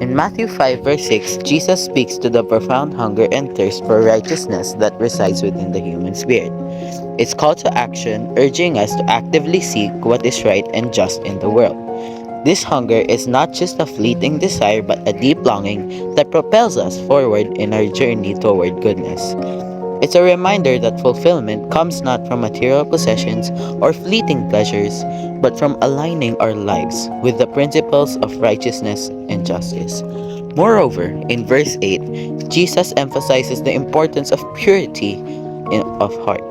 In Matthew 5 verse 6, Jesus speaks to the profound hunger and thirst for righteousness that resides within the human spirit. It's call to action, urging us to actively seek what is right and just in the world. This hunger is not just a fleeting desire but a deep longing that propels us forward in our journey toward goodness. It's a reminder that fulfillment comes not from material possessions or fleeting pleasures, but from aligning our lives with the principles of righteousness and justice. Moreover, in verse 8, Jesus emphasizes the importance of purity of heart.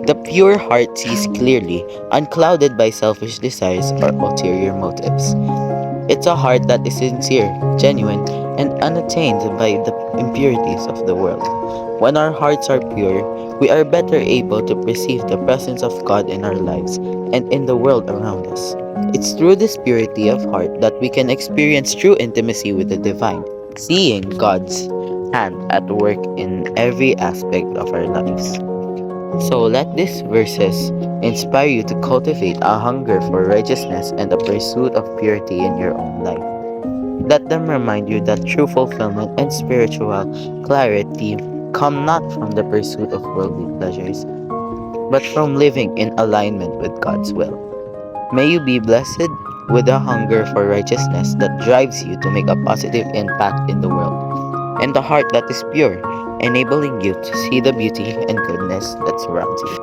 The pure heart sees clearly, unclouded by selfish desires or ulterior motives. It's a heart that is sincere, genuine, and unattained by the impurities of the world. When our hearts are pure, we are better able to perceive the presence of God in our lives and in the world around us. It's through this purity of heart that we can experience true intimacy with the divine, seeing God's hand at work in every aspect of our lives. So let these verses inspire you to cultivate a hunger for righteousness and a pursuit of purity in your own life. Let them remind you that true fulfillment and spiritual clarity come not from the pursuit of worldly pleasures, but from living in alignment with God's will. May you be blessed with a hunger for righteousness that drives you to make a positive impact in the world, and a heart that is pure, enabling you to see the beauty and goodness that surrounds you.